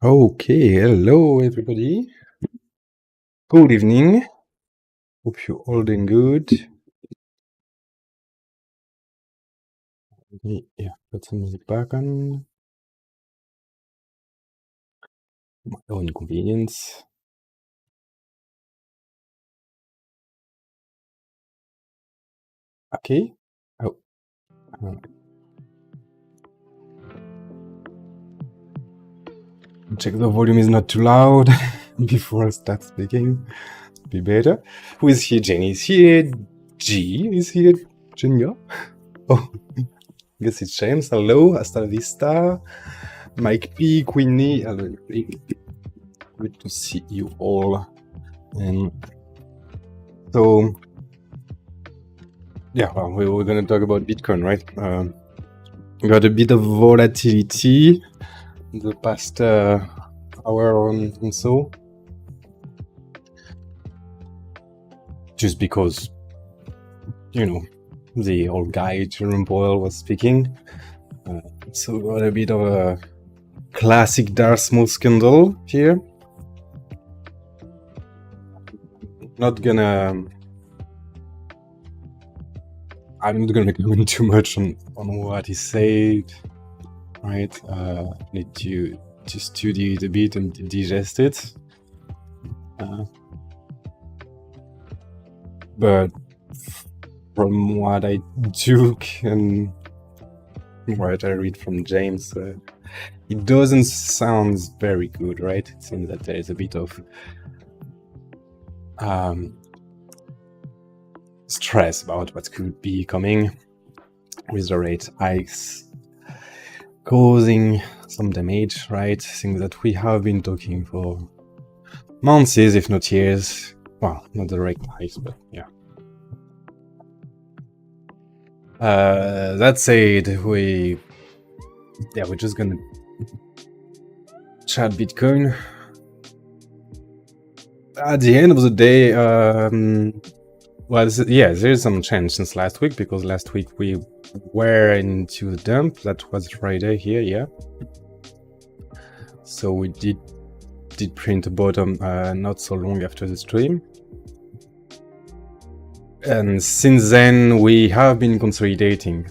Okay, hello everybody. Good evening. Hope you're all doing good. Yeah, put some music back on. My own convenience. Okay. Oh. Check the volume is not too loud before I start speaking. Be better. Who is here? Jenny is here. G is here. Junior. Oh, I guess it's James. Hello. Hasta la vista. Mike P. Queenie. Hello. Good to see you all. And so, yeah, well, we were going to talk about Bitcoin, right? Got a bit of volatility in the past hour and so. Just because, the old guy, Jerome Powell, was speaking. So got a bit of a classic Dartmouth scandal here. I'm not gonna comment too much on what he said, right? Need to study it a bit and digest it. But from what I took and what I read from James, it doesn't sound very good, right? It seems that there is a bit of stress about what could be coming with the rate hikes causing some damage, right? Things that we have been talking for months, if not years. Well, not the rate hikes, but yeah. That said, we're just gonna chat Bitcoin. At the end of the day, there's some change since last week, because last week we were into the dump. That was Friday here, yeah. So we did print a bottom not so long after the stream. And since then, we have been consolidating.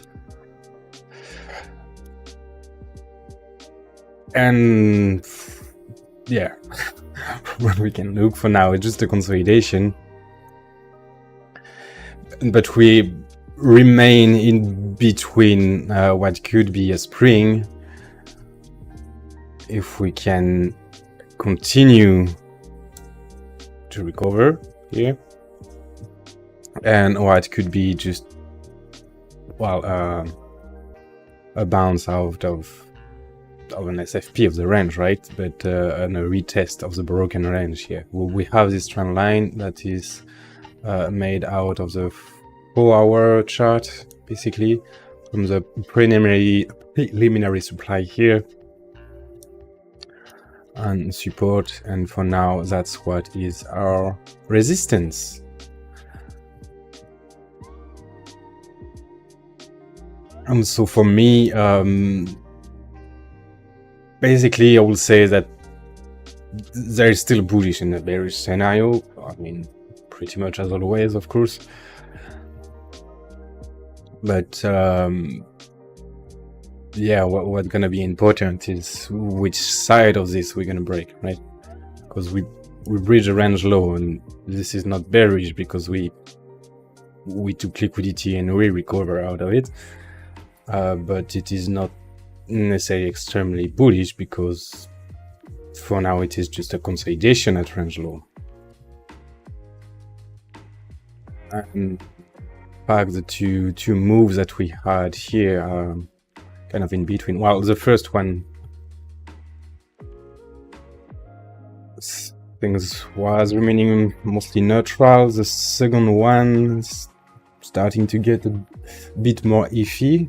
And yeah, what we can look for now is just a consolidation. But we remain in between what could be a spring, if we can continue to recover here, and what could be just a bounce out of an SFP of the range, right? But and a retest of the broken range here. We have this trend line that is made out of the 4-hour chart, basically, from the preliminary supply here and support, and for now that's what is our resistance. And so for me, basically I will say that there is still bullish in a bearish scenario. I mean, pretty much as always, of course. But what's gonna be important is which side of this we're gonna break, right? Because we bridge a range low, and this is not bearish because we took liquidity and we recover out of it. But it is not necessarily extremely bullish, because for now it is just a consolidation at range low. And in fact, the two moves that we had here are kind of in between. Well, the first one, things was remaining mostly neutral. The second one is starting to get a bit more iffy.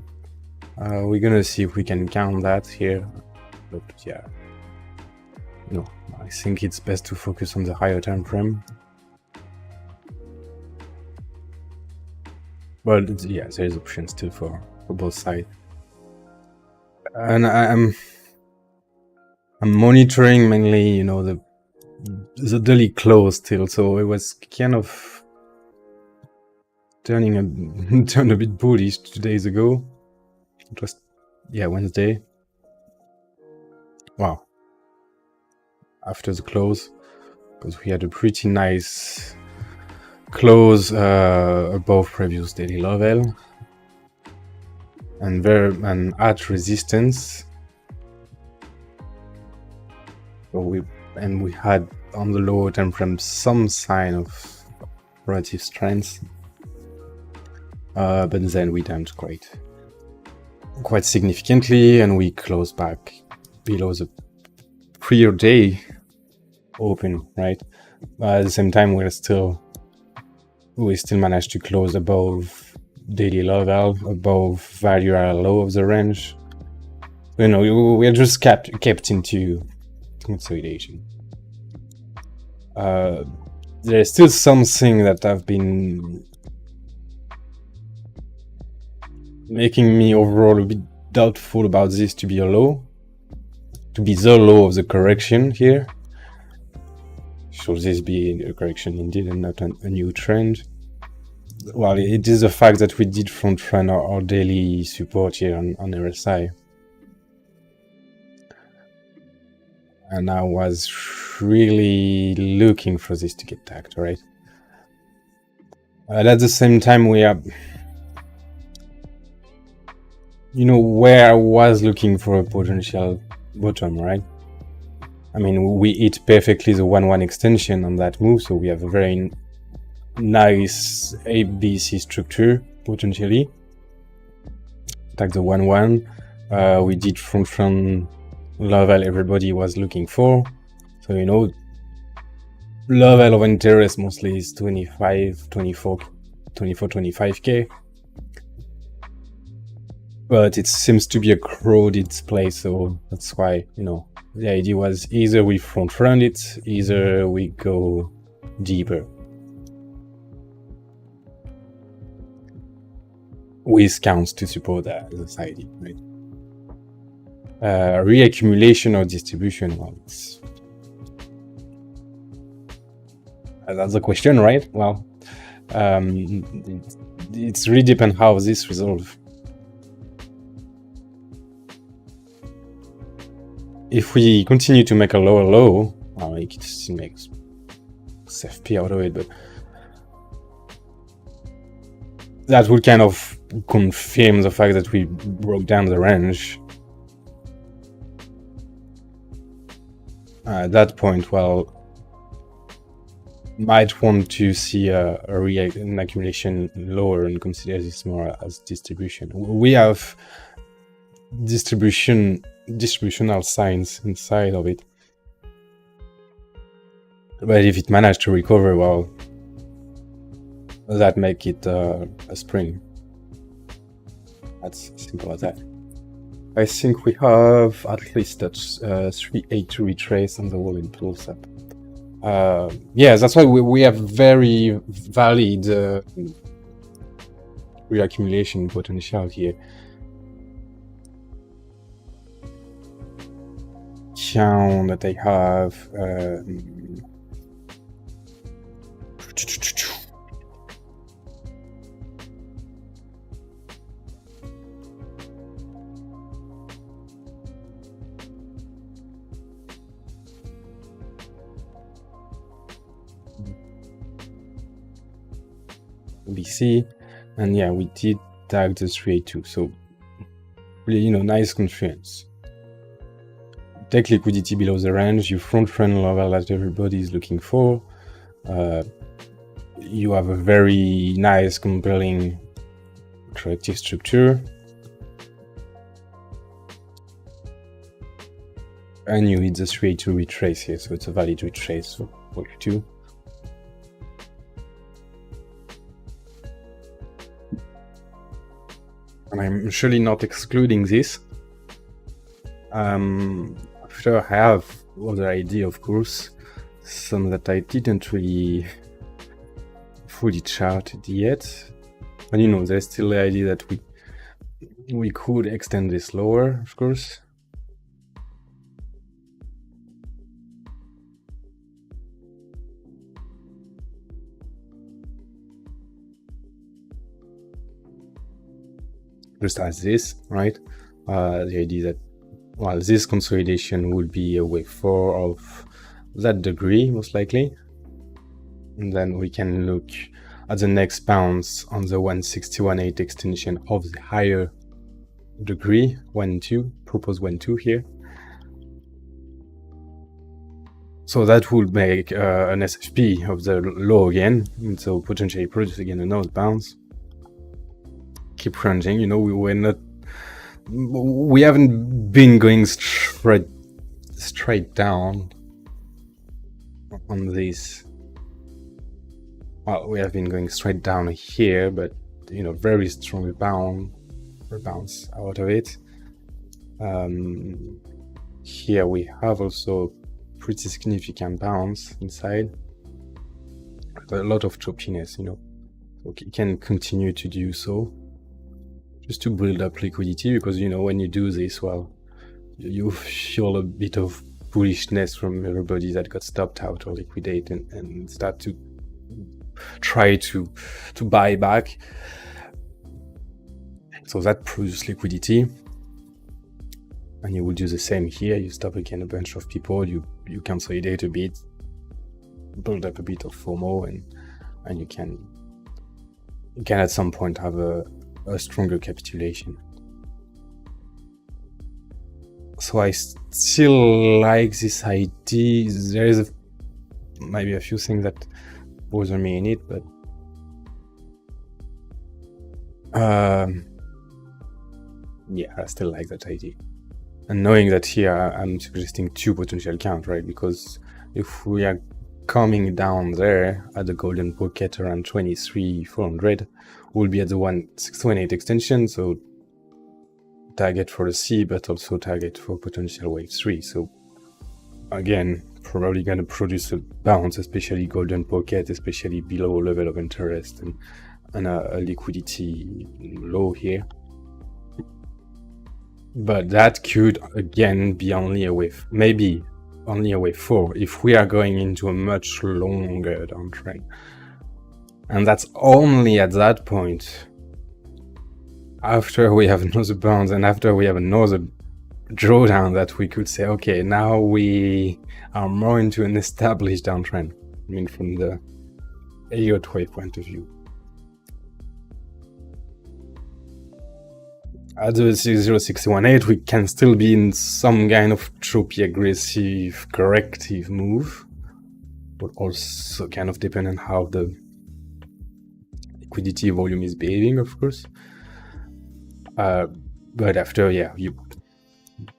We're gonna see if we can count that here, but yeah, no, I think it's best to focus on the higher time frame. But yeah, there's options still for both sides. And I'm monitoring mainly, you know, the daily close still, so it was kind of turned a bit bullish 2 days ago. It was, yeah, Wednesday. Wow. After the close, because we had a pretty nice close above previous daily level and at resistance. So we had on the lower time frame some sign of relative strength, but then we dumped quite significantly, and we closed back below the prior day open, right? At the same time, we still managed to close above daily level, above value low of the range. You know, we are just kept into consolidation. There's still something that I've been making me overall a bit doubtful about this to be the low of the correction here. Should this be a correction indeed and not a new trend? Well, it is the fact that we did front run our daily support here on RSI. And I was really looking for this to get tagged, right? At the same time, we are, you know, where I was looking for a potential bottom, right? I mean, we hit perfectly the 1-1 extension on that move, so we have a very nice ABC structure, potentially. Tag the 1-1. We did front run level everybody was looking for. So, you know, level of interest mostly is 25K. But it seems to be a crowded place, so that's why, you know, the idea was either we front run it, either we go deeper. With counts to support that as a idea, right? Reaccumulation or distribution, well, that's a question, right? Well, it's really depends how this resolve. If we continue to make a lower low, well, it still makes SFP out of it, but that would kind of confirm the fact that we broke down the range. At that point, well, might want to see an accumulation lower and consider this more as distribution. We have distributional signs inside of it, but if it managed to recover, well, that make it a spring. That's simple as that. I think we have at least that 3-8 to retrace on the wall in pulse up. Yeah, that's why we have very valid reaccumulation potential here. Count that I have. BC, and yeah, we did tag the 382, so really, you know, nice confluence. Take liquidity below the range, you front run level that everybody is looking for. You have a very nice, compelling corrective structure, and you hit the 382 retrace here, so it's a valid retrace for you too. And I'm surely not excluding this. Sure, I have other idea, of course, some that I didn't really fully charted yet. And you know, there's still the idea that we could extend this lower, of course. just as this, right? The idea that, well, this consolidation will be a wave 4 of that degree, most likely. And then we can look at the next bounce on the 161.8 extension of the higher degree, 1.2, proposed 1.2 here. So that would make an SFP of the low again, and so potentially produce again another bounce. Keep ranging, you know, we haven't been going straight down on this. Well, we have been going straight down here, but, you know, very strong bounce out of it. Here we have also pretty significant bounce inside, but a lot of choppiness, you know, so it can continue to do so just to build up liquidity, because, you know, when you do this, well, you feel a bit of bullishness from everybody that got stopped out or liquidate and start to try to buy back. So that produces liquidity. And you will do the same here. You stop again a bunch of people, you consolidate a bit, build up a bit of FOMO, and you can at some point have a stronger capitulation. So I still like this idea. There is maybe a few things that bother me in it, but yeah, I still like that idea. And knowing that here I'm suggesting 2 potential count, right? Because if we are coming down there at the golden pocket around 23,400, we'll be at the 161.8 extension, so target for the C, but also target for potential wave 3. So again, probably going to produce a bounce, especially golden pocket, especially below level of interest, and a liquidity low here. But that could again be only a wave, maybe only a wave 4 if we are going into a much longer downtrend. And that's only at that point, after we have another bounce and after we have another drawdown, that we could say, okay, now we are more into an established downtrend. I mean, from the Elliott Wave point of view. At the 0.618, we can still be in some kind of choppy, aggressive, corrective move, but also kind of depend on how the liquidity volume is behaving, of course. But after, yeah, you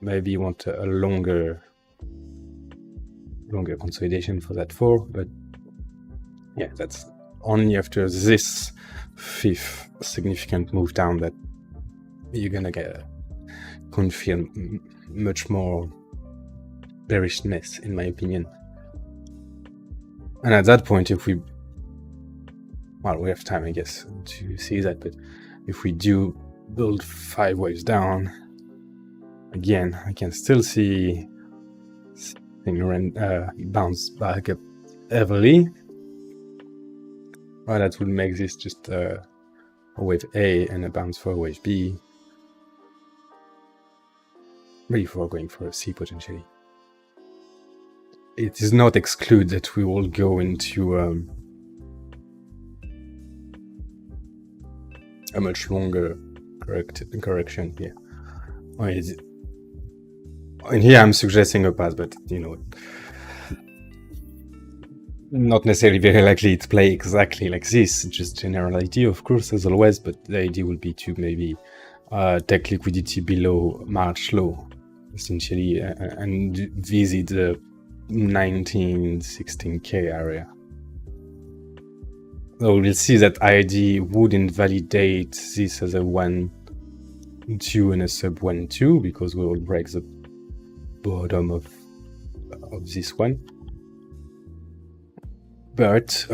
maybe want a longer consolidation for that 4, but yeah, that's only after this 5th significant move down that you're gonna confirm much more bearishness, in my opinion. And at that point, if we have time, I guess, to see that, but if we do build 5 waves down, again, I can still see bounce back up heavily. Well, that would make this just a wave A and a bounce for a wave B, before going for a C potentially. It is not excluded that we will go into a much longer correction here. And here I'm suggesting a path, but you know, not necessarily very likely to play exactly like this. Just generality, of course, as always, but the idea will be to maybe take liquidity below March low, essentially, and visit the 19-16K area. So we'll see that ID would invalidate this as a 1.2 and a sub 1.2, because we will break the bottom of this one. But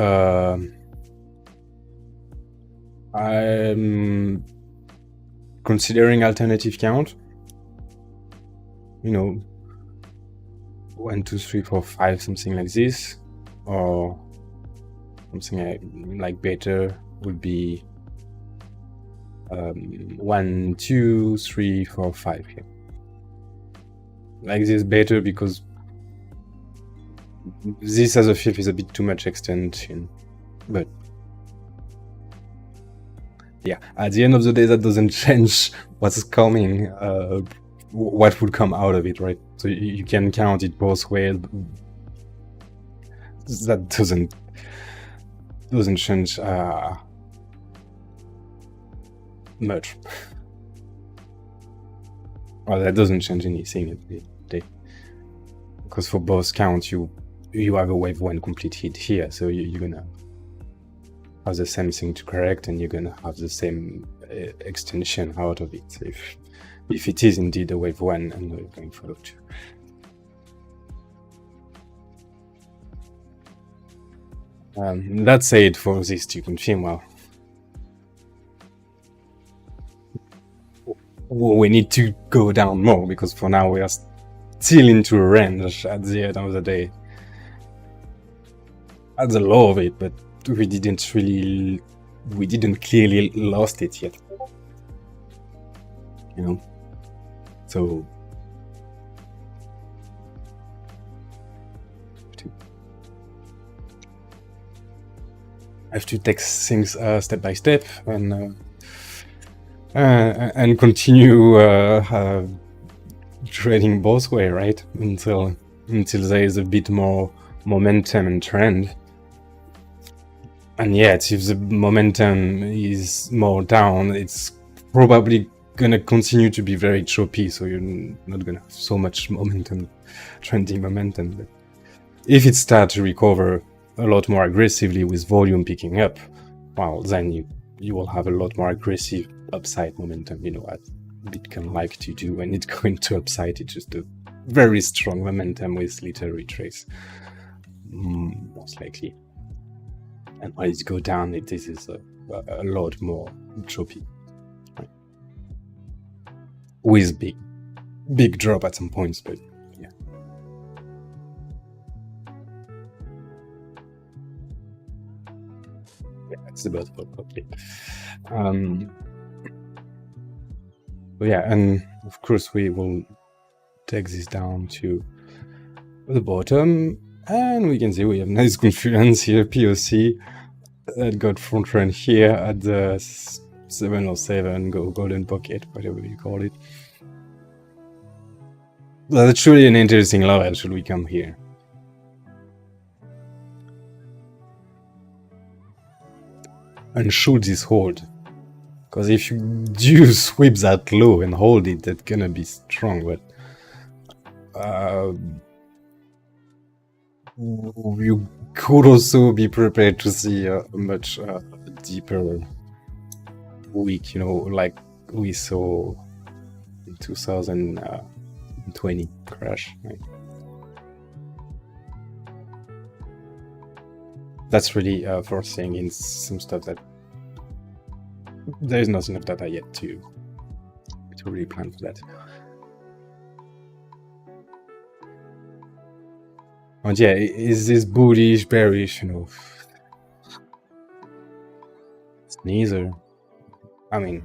I'm considering alternative count. You know, 1, 2, 3, 4, 5, something like this, or something like better would be 1, 2, 3, 4, 5 here. Like this better because this as a fifth is a bit too much extension, but yeah, at the end of the day, that doesn't change what's coming, what would come out of it, right? So you can count it both ways. That doesn't change much. Well, that doesn't change anything at the end of the day, because for both counts, you have a wave 1 complete hit here, so you're gonna have the same thing to correct, and you're gonna have the same extension out of it if it is indeed a wave 1 and we're going follow 2. That said, for this to confirm, well, we need to go down more, because for now we are still into a range at the end of the day. At the low of it, but we didn't clearly lost it yet, you know. So I have to take things step by step and continue trading both way, right? Until there is a bit more momentum and trend. And yet, if the momentum is more down, it's probably gonna continue to be very choppy, so you're not gonna have so much momentum, trending momentum. But if it starts to recover a lot more aggressively with volume picking up, well, then you will have a lot more aggressive upside momentum, you know, as Bitcoin like to do when it's going to upside. It's just a very strong momentum with little retrace, most likely. And when it goes down, this is a lot more choppy, right? With big drop at some points, but yeah. Yeah, it's about okay. But yeah, and of course we will take this down to the bottom, and we can see we have nice confluence here, POC that got front run here at the 707 golden pocket, whatever you call it. Well, that's truly an interesting level should we come here. And should this hold? Because if you do sweep that low and hold it, that's gonna be strong, but you could also be prepared to see a much deeper week, you know, like we saw in 2020 crash, right? That's really forcing in some stuff that there is not enough data yet to really plan for that. And yeah, is this bullish, bearish, you know? It's neither. I mean,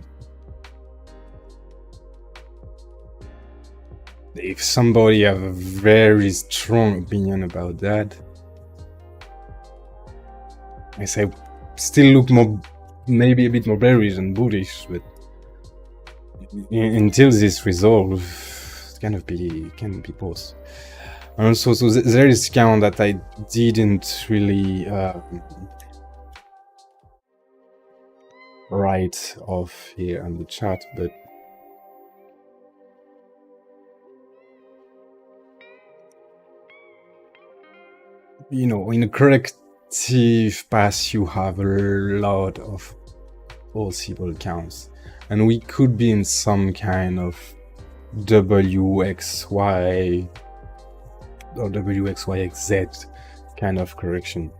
if somebody have a very strong opinion about that, I say still look more, maybe a bit more bearish and bullish, but until this resolve, it can be both. Also, so there is count that I didn't really write off here on the chart, but you know, in a corrective path, you have a lot of possible counts, and we could be in some kind of WXY or WXYXZ kind of correction.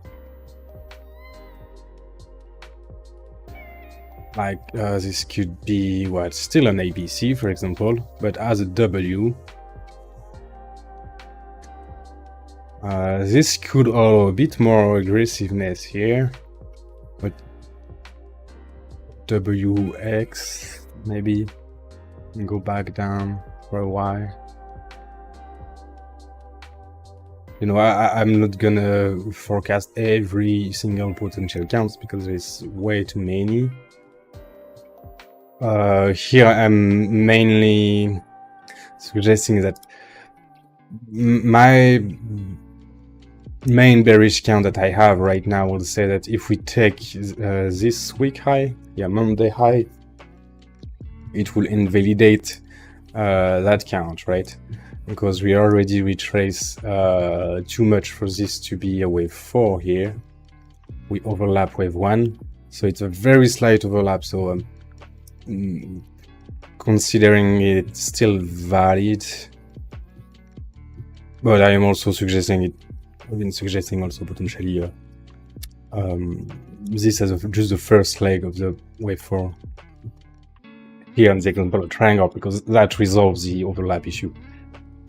Like this could be what, still an ABC, for example, but as a W. This could allow a bit more aggressiveness here, but WX maybe, and go back down for a while. You know, I'm not gonna forecast every single potential counts because there's way too many. Here I'm mainly suggesting that my main bearish count that I have right now will say that if we take this week high, Monday high, it will invalidate that count, right? Because we already retrace too much for this to be a wave 4 here. We overlap wave 1, so it's a very slight overlap. So considering it still valid, but I am also suggesting it. I've been suggesting also potentially this as just the first leg of the wave 4 here on the example of triangle, because that resolves the overlap issue.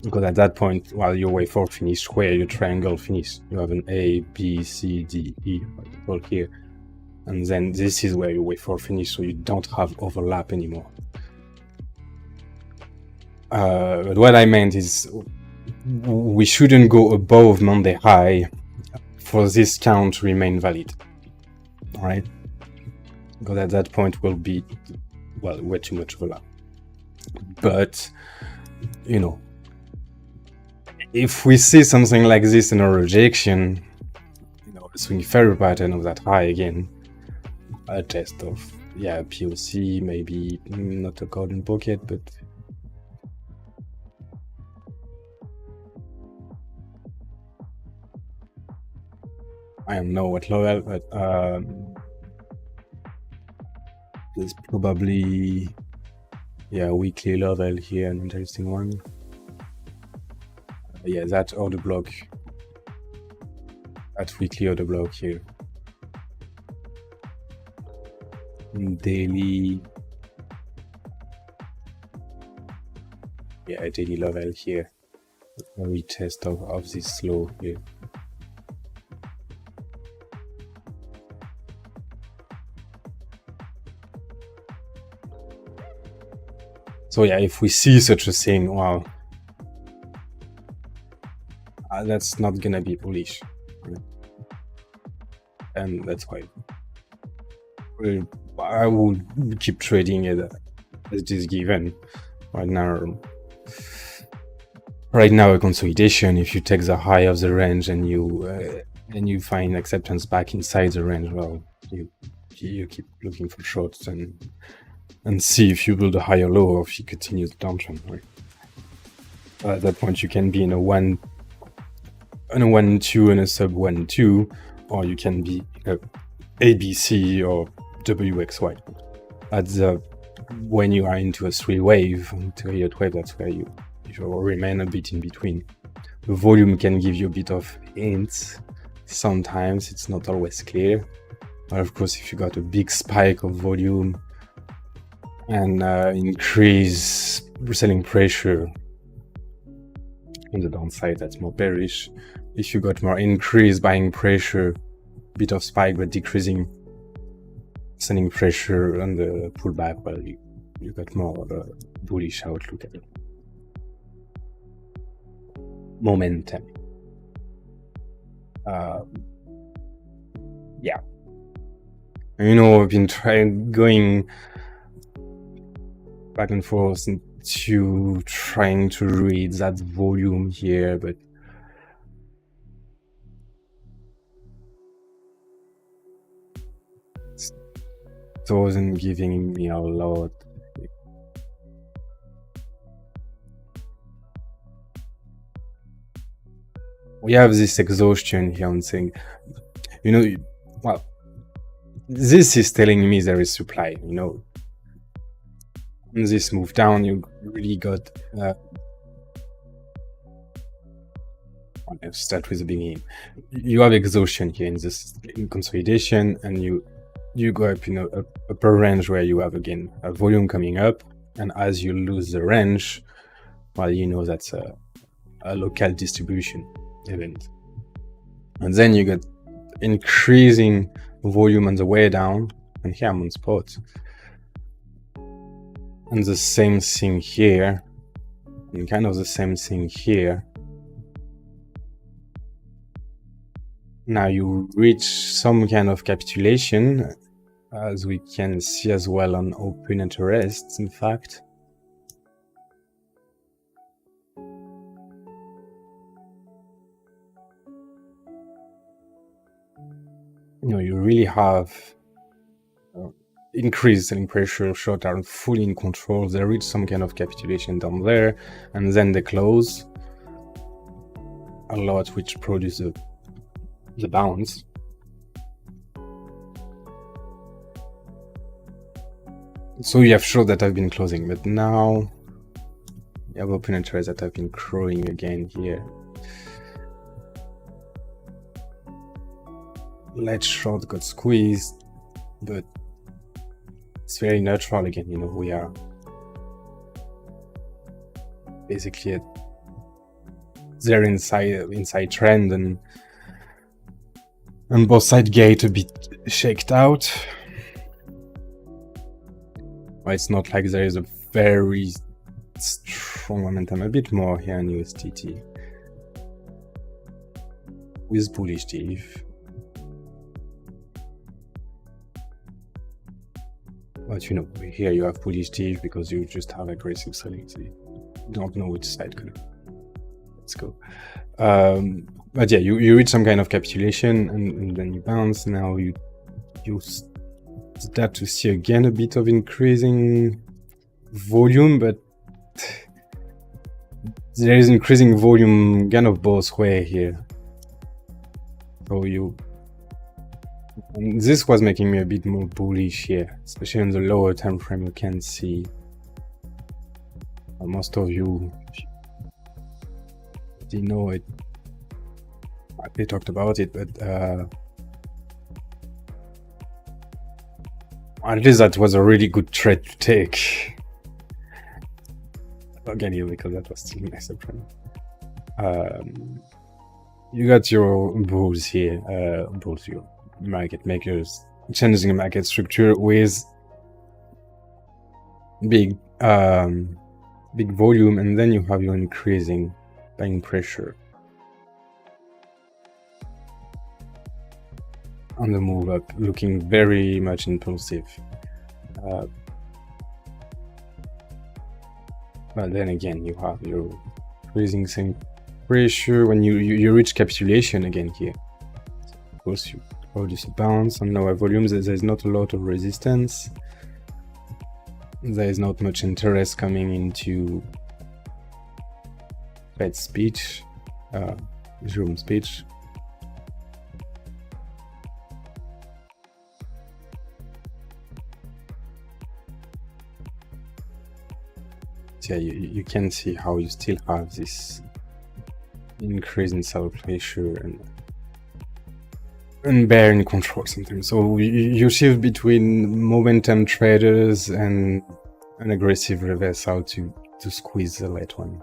Because at that point, while your wave 4 finished, where your triangle finished, you have an A, B, C, D, E, all here, and then this is where your wave 4 finished, so you don't have overlap anymore. But what I meant is, we shouldn't go above Monday high for this count to remain valid, all right? Because at that point will be, well, way too much overlap. But, you know, if we see something like this in a rejection, you know, a swing failure pattern of that high again, a test of, POC, maybe not a golden pocket, but I don't know what level, but there's probably weekly level here, an interesting one. That order block, that weekly order block here. Daily, daily level here. A retest of this low here. So if we see such a thing, wow, that's not gonna be bullish, and that's why I will keep trading it as it is given. Right now a consolidation. If you take the high of the range and you find acceptance back inside the range, well, you keep looking for shorts and see if you build a higher low or if you continue the downtrend. Right? At that point, you can be in a 1-2 and a sub 1-2, or you can be ABC or WXY. When you are into a 3-wave, into Elliott Wave, that's where you remain a bit in between. The volume can give you a bit of hints. Sometimes it's not always clear. But of course, if you got a big spike of volume and increase selling pressure on the downside, that's more bearish. If you got more increased buying pressure, bit of spike but decreasing selling pressure on the pullback, well, you got more of a bullish outlook at it. Momentum. You know, I've been going back and forth into trying to read that volume here, but it wasn't giving me a lot. We have this exhaustion here on saying, you know, well, this is telling me there is supply, you know. In this move down, you really got let's start with the beginning. You have exhaustion here in this consolidation, and you go up in a upper range where you have again a volume coming up, and as you lose the range, well, you know that's a local distribution event, and then you got increasing volume on the way down, and here I'm on spot. And the same thing here, and kind of the same thing here. Now you reach some kind of capitulation, as we can see as well on open interests, in fact. You really have increased selling pressure, short are fully in control. They reach some kind of capitulation down there, and then they close a lot, which produces the bounce. So you have short that have been closing, but now you have open interests that have been growing again here. Let short got squeezed, but it's very neutral again. We are basically at their inside trend, and both side gate a bit shaked out. Well, it's not like there is a very strong momentum, a bit more here in USDT with bullish div. But here you have bullish div because you just have aggressive selling. So you don't know which side gonna. Let's go. But yeah, you reach some kind of capitulation, and then you bounce. Now you start to see again a bit of increasing volume, but there is increasing volume kind of both way here. So this was making me a bit more bullish here, especially on the lower time frame. You can see most of you didn't know it. I talked about it, but at least that was a really good trade to take. Again, because that was still nice up front. You got your bulls here, your market makers changing the market structure with big volume, and then you have your increasing buying pressure on the move up, looking very much impulsive. But then again, you have your increasing same pressure when you reach capitulation again here. So of course, you produce a bounce on lower volumes. There's not a lot of resistance. There is not much interest coming into Fed speech, Jerome speech. So yeah, you can see how you still have this increase in seller pressure and bear in control sometimes. So you shift between momentum traders and an aggressive reversal to squeeze the late one.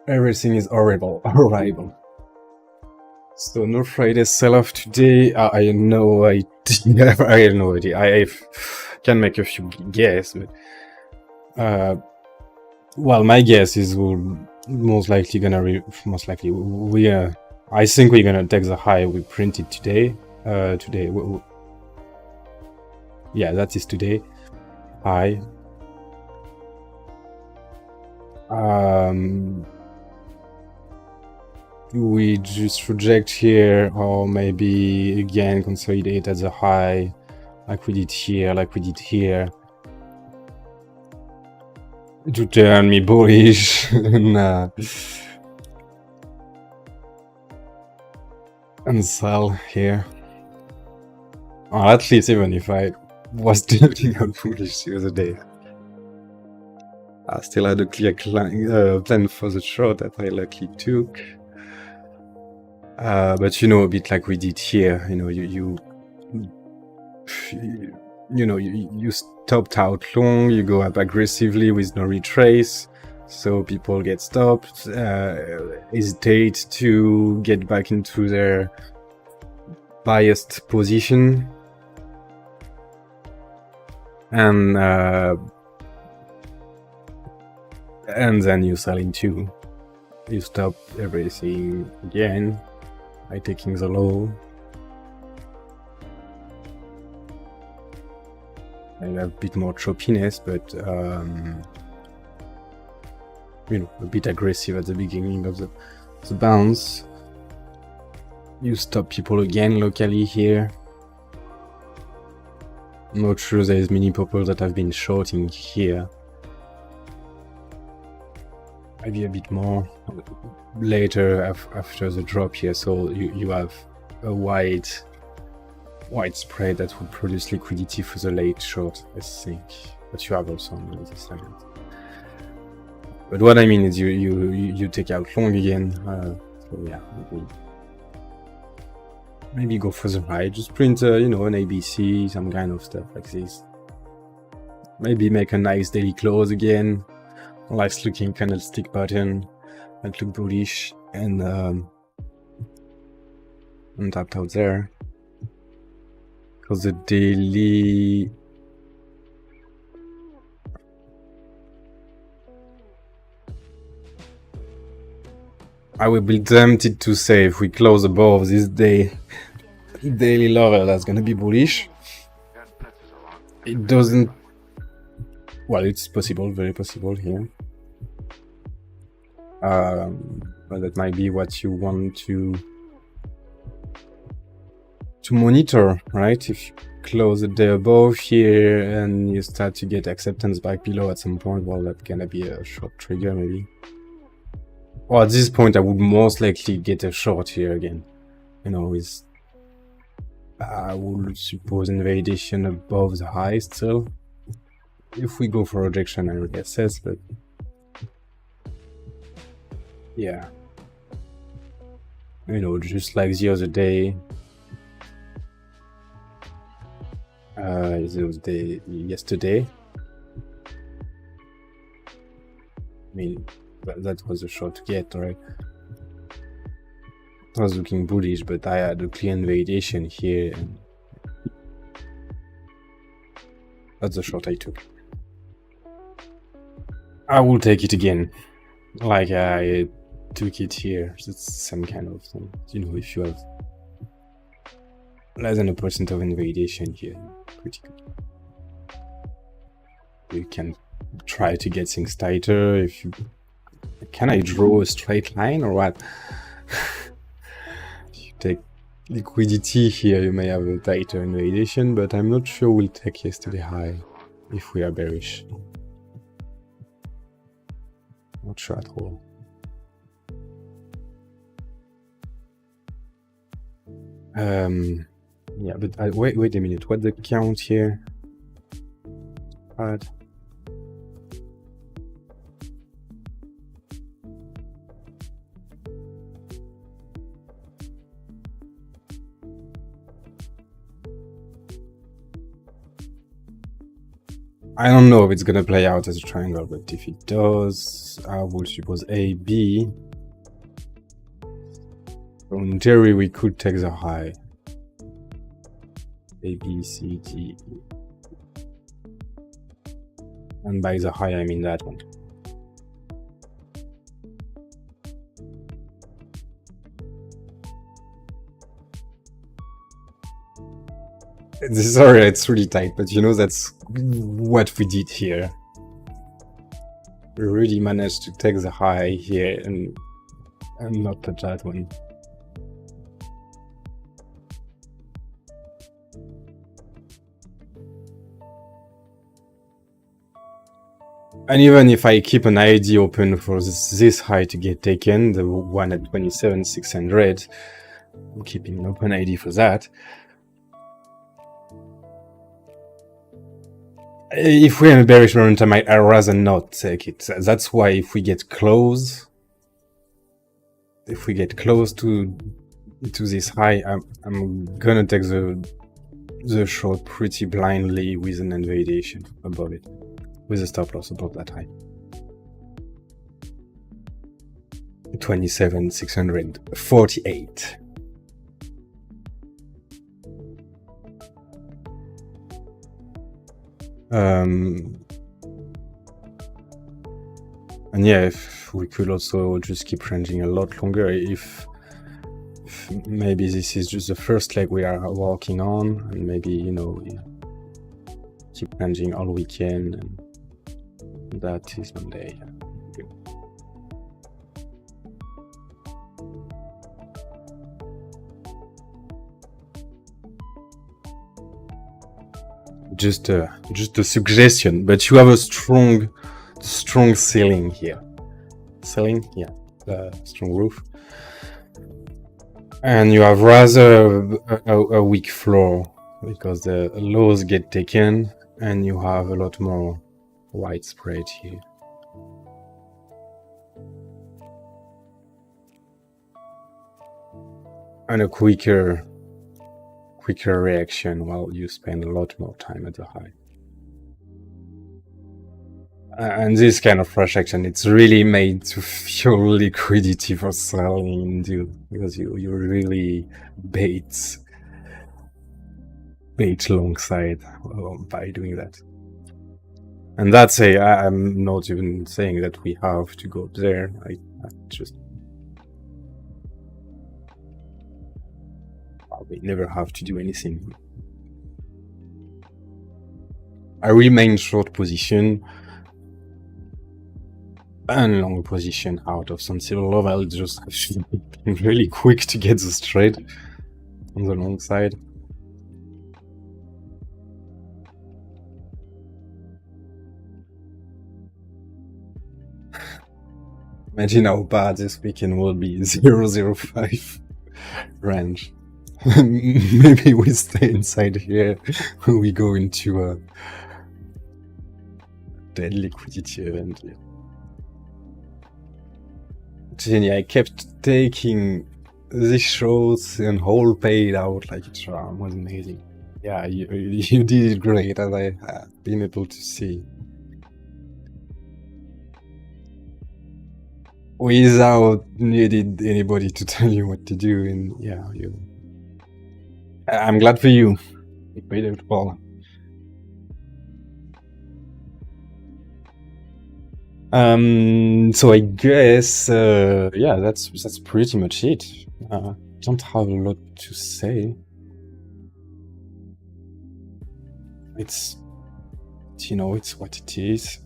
Everything is horrible. So no Friday sell-off today. I have no idea. I have no idea. I can make a few guess, but well, my guess is we'll most likely I think we're gonna take the high we printed today. Yeah, that is today high. We just reject here, or maybe again consolidate at the high, like we did here, to turn me bullish and sell here. Or at least even if I was tilting out bullish the other day, I still had a clear plan for the short that I luckily took. But a bit like we did here, you stopped out long, you go up aggressively with no retrace, so people get stopped, hesitate to get back into their biased position, and then you sell in two. You stop everything again by taking the low. And a bit more choppiness, but you know, a bit aggressive at the beginning of the bounce. You stop people again locally here. Not sure there's many people that have been shorting here. Maybe a bit more later after the drop here, so you have a wide spread that would produce liquidity for the late short, I think. But you have also on the other side. But what I mean is you take out long again. So yeah, maybe go for the high. Just print you know, an ABC, some kind of stuff like this. Maybe make a nice daily close again. Nice looking candlestick pattern that look bullish, and tapped out there. Because the daily I will be tempted to say if we close above this daily level, that's gonna be bullish. It doesn't. Well, it's possible, very possible here. But that might be what you want to monitor, right? If you close the day above here and you start to get acceptance back below at some point, well, that's gonna be a short trigger maybe. Or at this point, I would most likely get a short here again. You know, with I would suppose invalidation above the high still. If we go for rejection, I reassess, but yeah, you know, just like the other day, yesterday. I mean, that was a short get, right? I was looking bullish, but I had a clear invalidation here, and that's the short I took. I will take it again, like I took it here. It's some kind of thing. You know, if you have less than 1% of invalidation here, pretty good. You can try to get things tighter. If you can, I draw a straight line or what? If you take liquidity here, you may have a tighter invalidation, but I'm not sure we'll take yesterday high if we are bearish. Not sure at all. Yeah, but wait a minute. What's the count here? Add. I don't know if it's gonna play out as a triangle, but if it does, I would suppose A, B. So in theory, we could take the high. A, B, C, D, E. And by the high, I mean that one. Sorry, it's really tight, but you know, that's what we did here. We really managed to take the high here and not touch that one. And even if I keep an ID open for this high to get taken, the one at 27,600, I'm keeping an open ID for that. If we're in a bearish momentum, I'd rather not take it. That's why if we get close to this high, I'm gonna take the short pretty blindly with an invalidation above it, with a stop loss above that high. 27,648. And yeah, if we could also just keep ranging a lot longer, if maybe this is just the first leg we are working on, and maybe, you know, we keep ranging all weekend, and that is Monday. Just a suggestion, but you have a strong ceiling here. Ceiling, yeah, strong roof, and you have rather a weak floor because the lows get taken, and you have a lot more widespread here. And a quicker reaction while you spend a lot more time at the high. And this kind of rush action, it's really made to fuel liquidity for selling, dude, because you really bait long side by doing that. And that's I'm not even saying that we have to go up there. I just we never have to do anything. I remain short position and long position out of sensible level. Just actually really quick to get the trade on the long side. Imagine how bad this weekend will be. 0.05 range. Maybe we stay inside here. We go into a dead liquidity event here. Jenny, I kept taking these shows and whole paid out like a charm. Was amazing. Yeah, you did it great, as I have been able to see. Without needing anybody to tell you what to do, and yeah, I'm glad for you. You paid it well. So I guess yeah, that's pretty much it. Don't have a lot to say. It's, you know, it's what it is.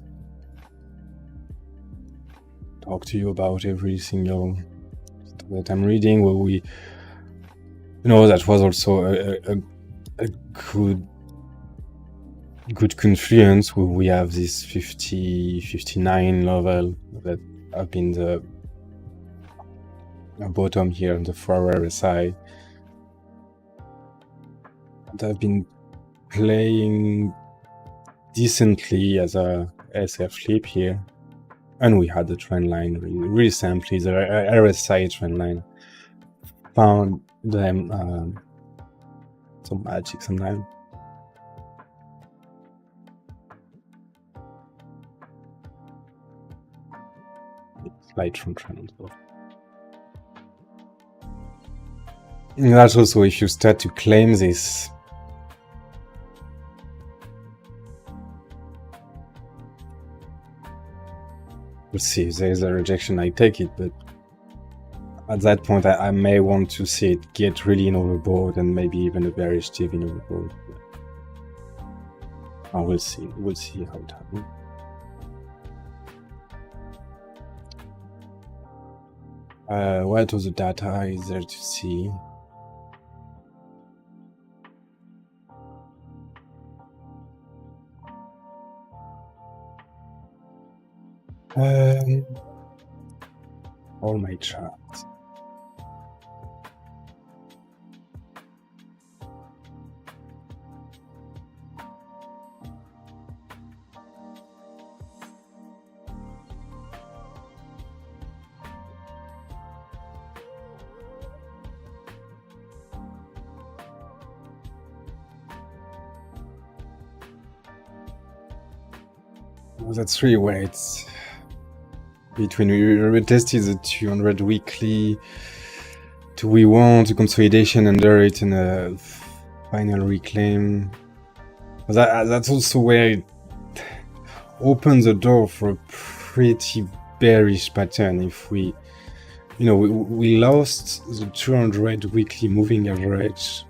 Talk to you about every single that I'm reading. Well, we, you know, that was also a good confluence where we have this 59 level that have been the bottom here on the 4-hour RSI. And I've been playing decently as a SF flip here. And we had the trend line really simply, the RSI trend line. Found them some magic sometimes. Light from trend. And that's also if you start to claim this. We'll see if there is a rejection, I take it, but at that point I may want to see it get really in overboard and maybe even a bearish dip in overboard. We'll see how it happens. What other data is there to see? All my charts. That's really where it's between. We tested the 200 weekly. Do we want a consolidation under it in a final reclaim? That's also where it opens the door for a pretty bearish pattern. If we, we lost the 200 weekly moving average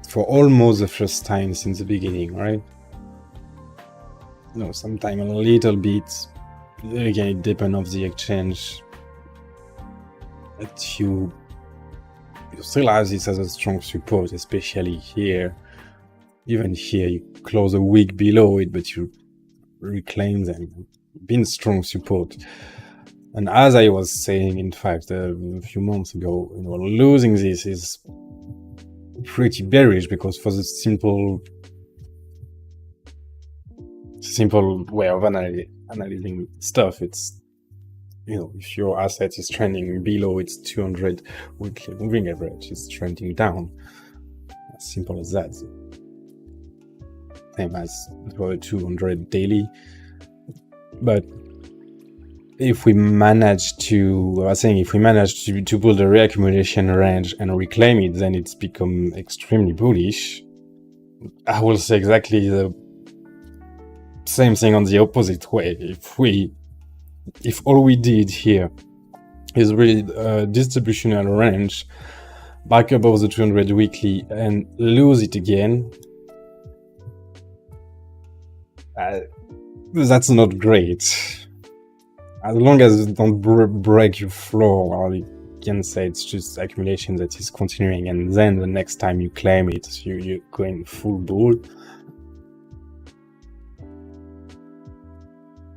for almost the first time since the beginning, right? Sometime a little bit. Again, it depends on the exchange. But you still have this as a strong support, especially here. Even here, you close a week below it, but you reclaim them. Been strong support. And as I was saying, in fact, a few months ago, losing this is pretty bearish, because for the simple way of analyzing stuff, it's if your asset is trending below its 200 weekly moving average, it's trending down. As simple as that. Same as for 200 daily. But if we manage to build a reaccumulation range and reclaim it, then it's become extremely bullish. I will say exactly the same thing on the opposite way. If all we did here is really distributional range back above the 200 weekly and lose it again, that's not great. As long as it don't break your floor, or you can say it's just accumulation that is continuing, and then the next time you claim it, you're going full bull.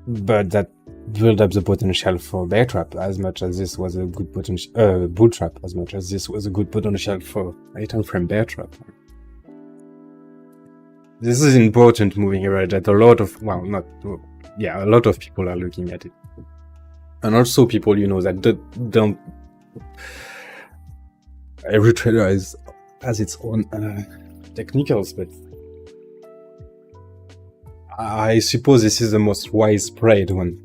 But that build up the potential for bear trap as much as this was a good potential bull trap, as much as this was a good potential for a time frame bear trap. This is important moving average that a lot of people are looking at it. And also people, that don't every trader has its own technicals, but I suppose this is the most widespread one.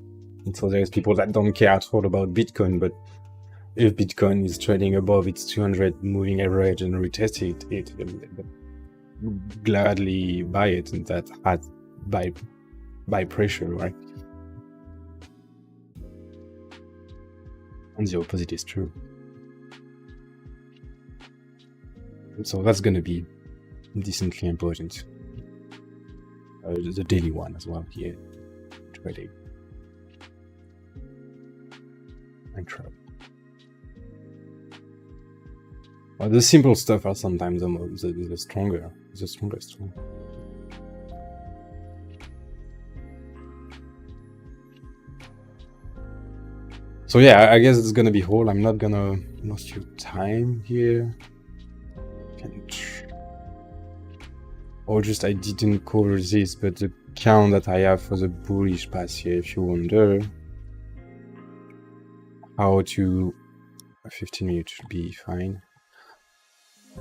And so there's people that don't care at all about Bitcoin, but if Bitcoin is trading above its 200 moving average and retesting it, gladly buy it, and that had buy pressure, right? And the opposite is true. So that's going to be decently important. The daily one as well here, trading and trap. Well, the simple stuff are sometimes the strongest one. So yeah, I guess it's gonna be whole. I'm not gonna lose your time here. Or just I didn't cover this, but the count that I have for the bullish pass here, if you wonder how to 15 minutes should be fine.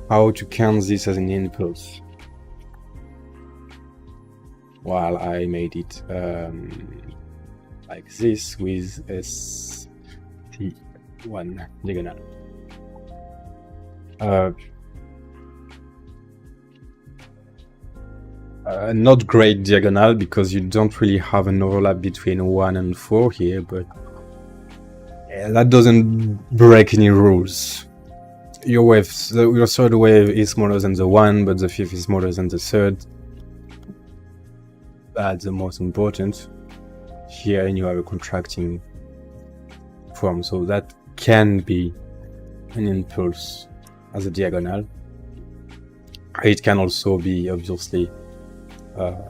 How to count this as an impulse? While I made it like this with ST1 diagonal. Not great diagonal because you don't really have an overlap between 1 and 4 here, but that doesn't break any rules. Your third wave is smaller than the 1, but the fifth is smaller than the third. That's the most important. Here you have a contracting form, so that can be an impulse as a diagonal. It can also be obviously an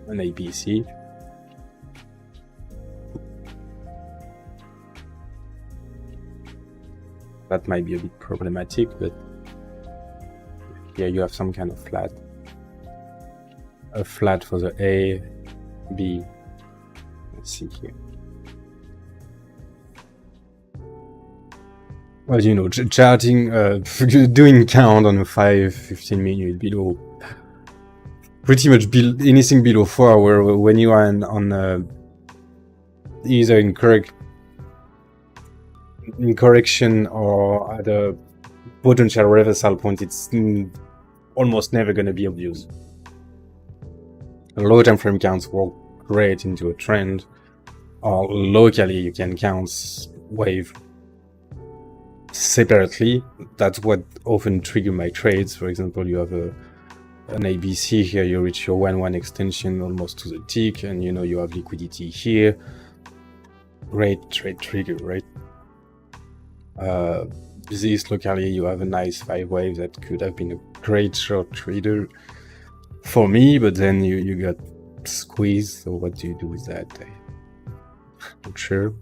ABC. That might be a bit problematic, but here you have some kind of flat. A flat for the A, B, let's see here. Well, charting, doing count on a 15 minute below, pretty much anything below 4 hours, when you are on either in correction or at a potential reversal point, it's almost never going to be obvious. Low time frame counts work great into a trend, or locally you can count wave separately. That's what often trigger my trades. For example, you have an ABC here, you reach your 1-1 extension almost to the tick, and you have liquidity here. Great trade trigger, right? This locally you have a nice 5 wave that could have been a great short trader for me, but then you got squeezed. So what do you do with that? I'm not sure.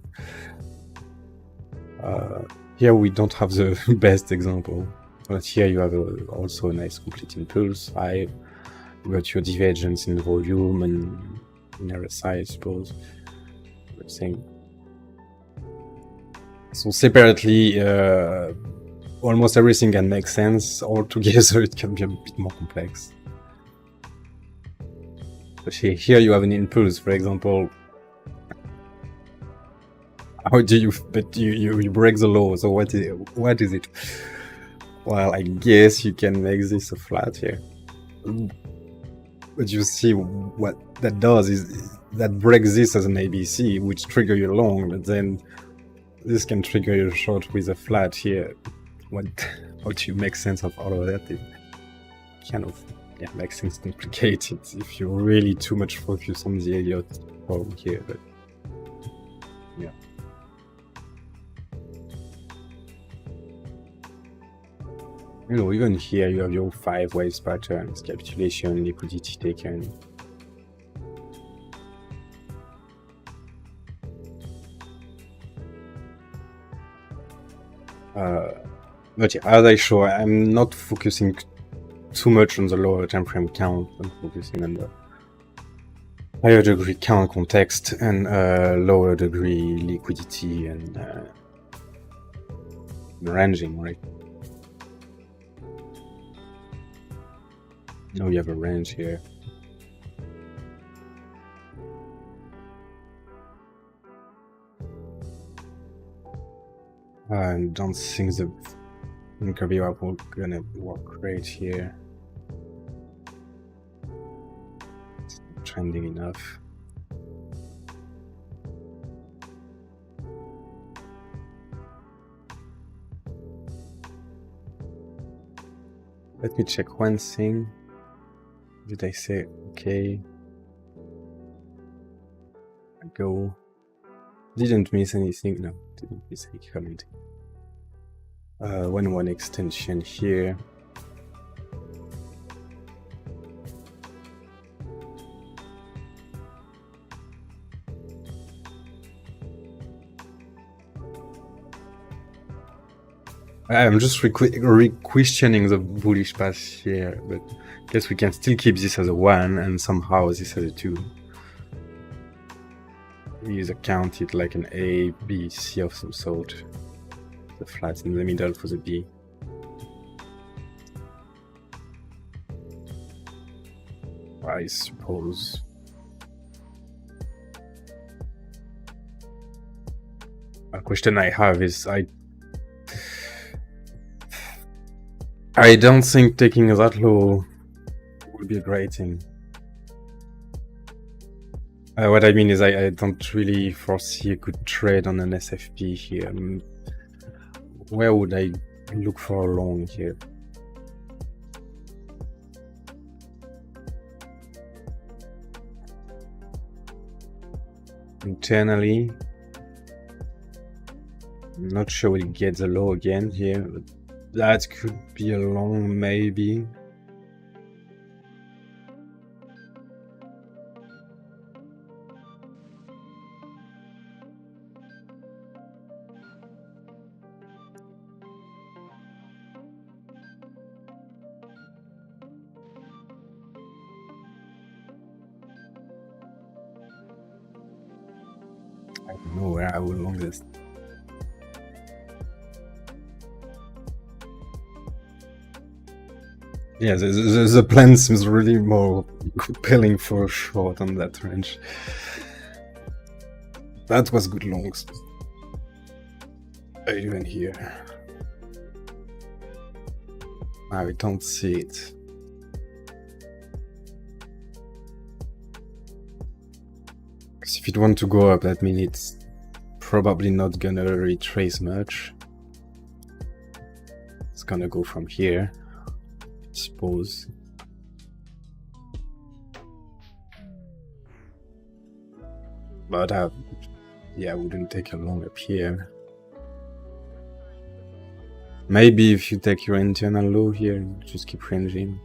Here we don't have the best example, but here you have also a nice complete impulse. You got your divergence in volume and in RSI, I suppose. Everything. So separately, almost everything can make sense. All together, it can be a bit more complex. But here you have an impulse, for example. How do you? But you break the law. So what is it? Well, I guess you can make this a flat here. But you see what that does is that breaks this as an ABC, which trigger your long, but then this can trigger your short with a flat here. How do you make sense of all of that? It kind of makes things complicated if you really too much focus on the Elliott problem here. But yeah. Even here you have your 5 waves patterns: capitulation, liquidity taken. But yeah, as I show, I'm not focusing too much on the lower time frame count. I'm focusing on the higher degree count context and lower degree liquidity and ranging, right? Now we have a range here. I don't think the Kirby are gonna work great here. It's not trending enough. Let me check one thing. Did I say okay? I go. Didn't miss anything. No, didn't miss any comment. 1-1 extension here. I'm just questioning the bullish path here, but I guess we can still keep this as a 1 and somehow this as a 2. We either count it like an A, B, C of some sort. The flat in the middle for the B. I suppose. A question I have is I don't think taking that low would be a great thing. What I mean is I don't really foresee a good trade on an SFP here. Where would I look for a long here? Internally, I'm not sure we'll get the low again here, but that could be a long maybe. I don't know where I will long this. Yeah, the plan seems really more compelling for a short on that range. That was good longs. Even here. I don't see it. if it want to go up, that means it's probably not gonna retrace much. It's gonna go from here, I suppose. But yeah, I wouldn't take a long up here. Maybe if you take your internal low here, just keep ranging.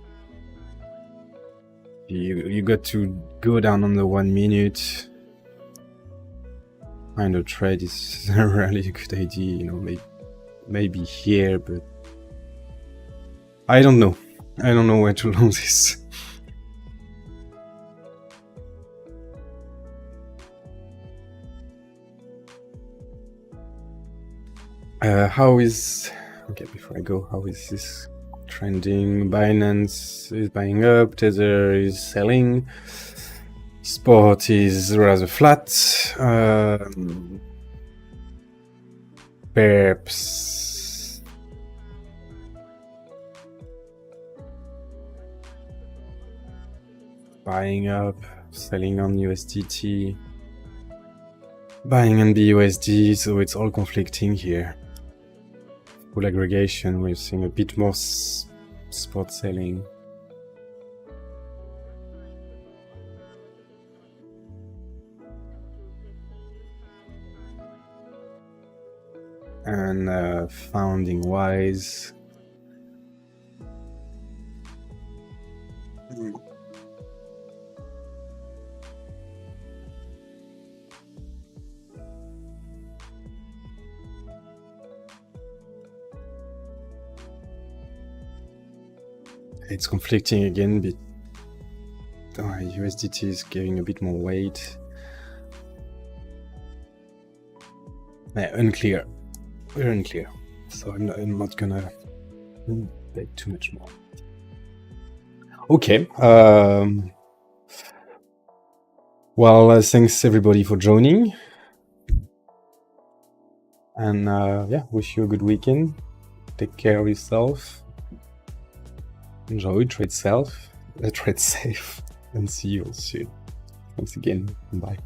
You got to go down on the 1 minute. Find a trade is a really good idea, you know, maybe here, but I don't know. I don't know where to long this. How is... Okay, before I go, how is this trending? Binance is buying up, Tether is selling, Spot is rather flat, Perps buying up, selling on USDT, buying on BUSD, so it's all conflicting here. Full aggregation, we're seeing a bit more spot selling. And founding wise. It's conflicting again, but USDT is giving a bit more weight. Unclear. We're unclear. So I'm not gonna bet too much more. Okay. Well, thanks everybody for joining. And yeah, wish you a good weekend. Take care of yourself. Enjoy, trade safe, and see you all soon. Thanks again, bye.